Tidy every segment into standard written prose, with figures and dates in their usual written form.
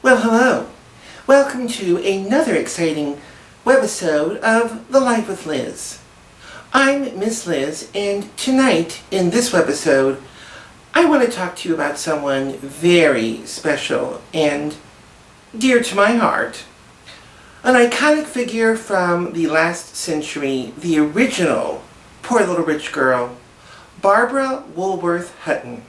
Well, hello. Welcome to another exciting webisode of The Life with Liz. I'm Miss Liz, and tonight in this webisode, I want to talk to you about someone very special and dear to my heart. An iconic figure from the last century, the original Poor Little Rich Girl, Barbara Woolworth Hutton.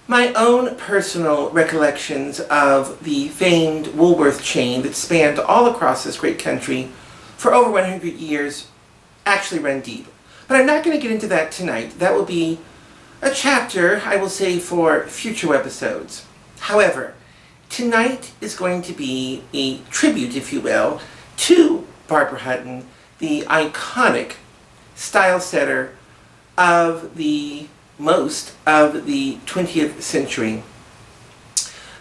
My own personal recollections of the famed Woolworth chain that spanned all across this great country for over 100 years actually run deep. But I'm not going to get into that tonight. That will be a chapter, I will say, for future episodes. However, tonight is going to be a tribute, if you will, to Barbara Hutton, the iconic style setter of most of the 20th century.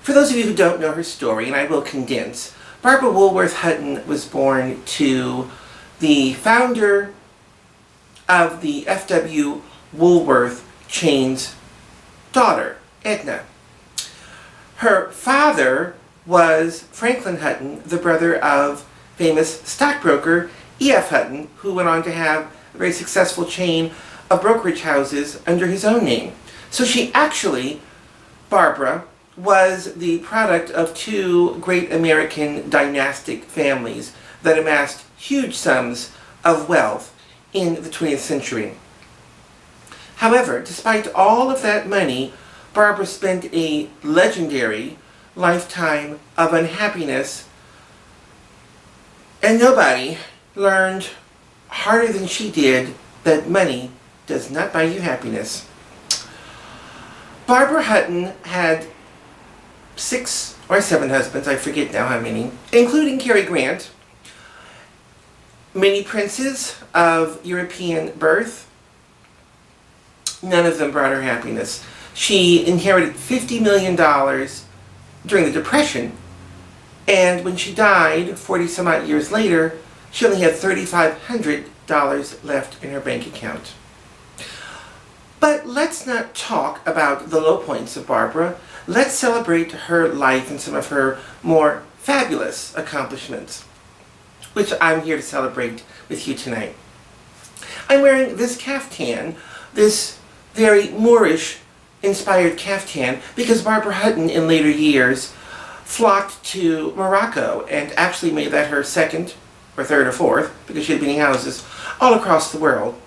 For those of you who don't know her story, and I will condense, Barbara Woolworth Hutton was born to the founder of the F.W. Woolworth chain's daughter, Edna. Her father was Franklin Hutton, the brother of famous stockbroker E.F. Hutton, who went on to have a very successful chain of brokerage houses under his own name. So she actually, Barbara, was the product of two great American dynastic families that amassed huge sums of wealth in the 20th century. However, despite all of that money, Barbara spent a legendary lifetime of unhappiness, and nobody learned harder than she did that money does not buy you happiness. Barbara Hutton had 6 or 7 husbands, I forget now how many, including Cary Grant, many princes of European birth. None of them brought her happiness. She inherited $50 million during the Depression, and when she died 40 some odd years later, she only had $3,500 left in her bank account. But let's not talk about the low points of Barbara. Let's celebrate her life and some of her more fabulous accomplishments, which I'm here to celebrate with you tonight. I'm wearing this caftan, this very Moorish-inspired caftan, because Barbara Hutton in later years flocked to Morocco and actually made that her second or third or fourth, because she had many houses all across the world.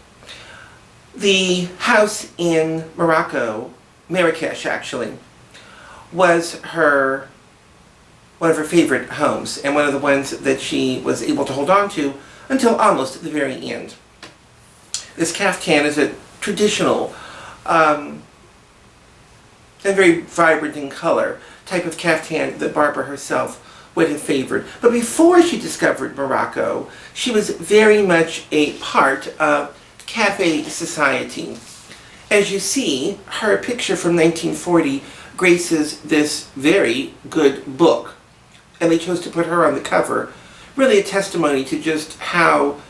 The house in Morocco, Marrakesh actually, was one of her favorite homes, and one of the ones that she was able to hold on to until almost the very end. This caftan is a traditional and very vibrant in color type of caftan that Barbara herself would have favored. But before she discovered Morocco, she was very much a part of cafe society. As you see, her picture from 1940 graces this very good book, and they chose to put her on the cover, really a testimony to just how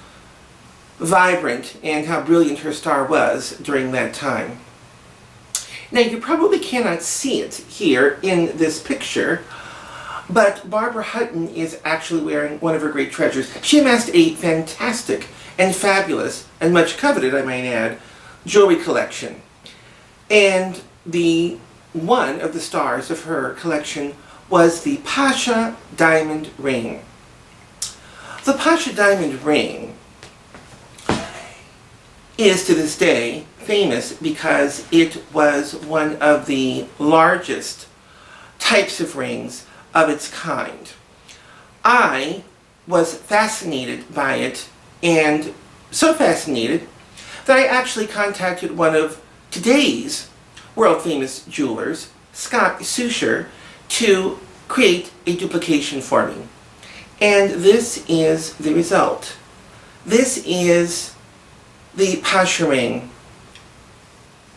vibrant and how brilliant her star was during that time. Now, you probably cannot see it here in this picture, but Barbara Hutton is actually wearing one of her great treasures. She amassed a fantastic and fabulous, and much coveted, I might add, jewelry collection. And one of the stars of her collection was the Pasha diamond ring. The Pasha diamond ring is to this day famous because it was one of the largest types of rings of its kind. I was fascinated by it, and so fascinated that I actually contacted one of today's world-famous jewelers, Scott Sucher, to create a duplication for me. And this is the result. This is the Pasha ring,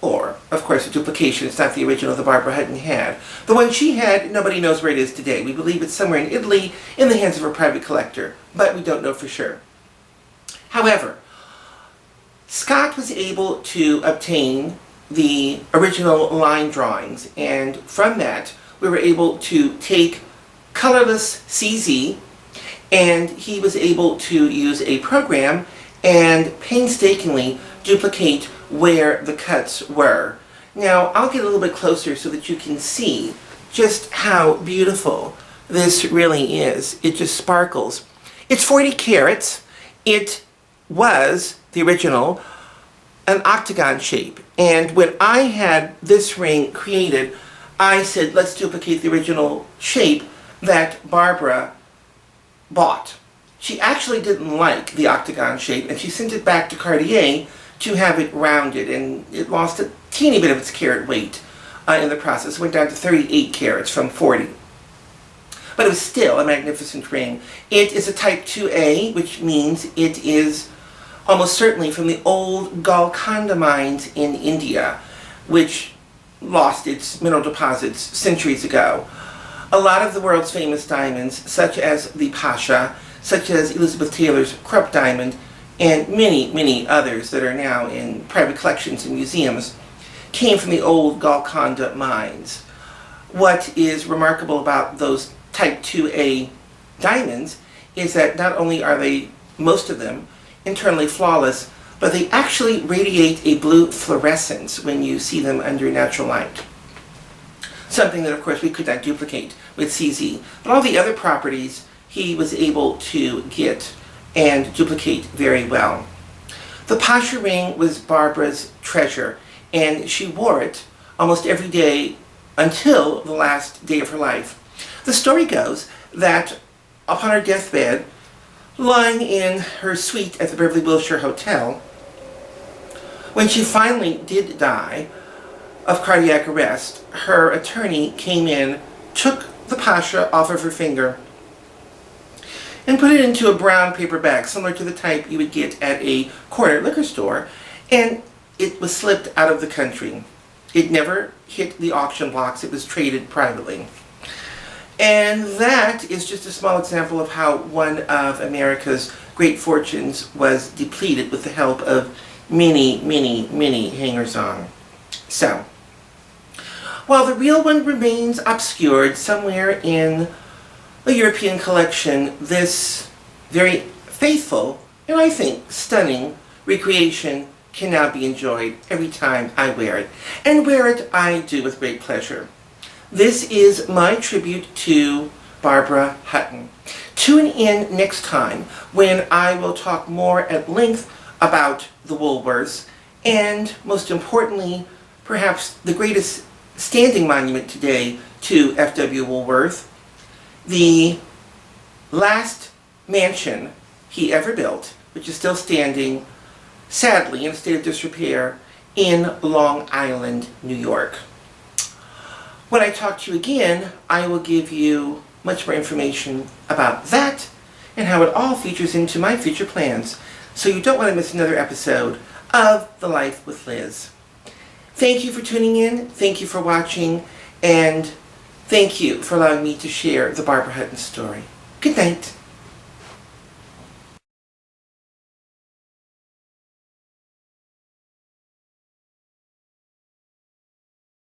or, of course, a duplication. It's not the original that Barbara Hutton had. The one she had, nobody knows where it is today. We believe it's somewhere in Italy in the hands of a private collector, but we don't know for sure. However, Scott was able to obtain the original line drawings, and from that we were able to take colorless CZ, and he was able to use a program and painstakingly duplicate where the cuts were. Now, I'll get a little bit closer so that you can see just how beautiful this really is. It just sparkles. It's 40 carats. It was, the original, an octagon shape. And when I had this ring created, I said, let's duplicate the original shape that Barbara bought. She actually didn't like the octagon shape, and she sent it back to Cartier to have it rounded, and it lost a teeny bit of its carat weight in the process. It went down to 38 carats from 40. But it was still a magnificent ring. It is a type 2A, which means it is almost certainly from the old Golconda mines in India, which lost its mineral deposits centuries ago. A lot of the world's famous diamonds, such as the Pasha, such as Elizabeth Taylor's Krupp diamond, and many, many others that are now in private collections and museums, came from the old Golconda mines. What is remarkable about those Type 2A diamonds is that not only are they, most of them, internally flawless, but they actually radiate a blue fluorescence when you see them under natural light. Something that, of course, we could not duplicate with CZ. But all the other properties he was able to get and duplicate very well. The Pasha ring was Barbara's treasure, and she wore it almost every day until the last day of her life. The story goes that upon her deathbed, lying in her suite at the Beverly Wilshire Hotel, when she finally did die of cardiac arrest, her attorney came in, took the Pasha off of her finger, and put it into a brown paper bag, similar to the type you would get at a corner liquor store, and it was slipped out of the country. It never hit the auction blocks. It was traded privately. And that is just a small example of how one of America's great fortunes was depleted with the help of many, many, many hangers-on. So, while the real one remains obscured somewhere in a European collection, this very faithful and I think stunning recreation can now be enjoyed every time I wear it. And wear it I do with great pleasure. This is my tribute to Barbara Hutton. Tune in next time when I will talk more at length about the Woolworths and, most importantly, perhaps the greatest standing monument today to F.W. Woolworth, the last mansion he ever built, which is still standing, sadly, in a state of disrepair, in Long Island, New York. When I talk to you again, I will give you much more information about that and how it all features into my future plans, so you don't want to miss another episode of The Life with Liz. Thank you for tuning in, thank you for watching, and thank you for allowing me to share the Barbara Hutton story. Good night.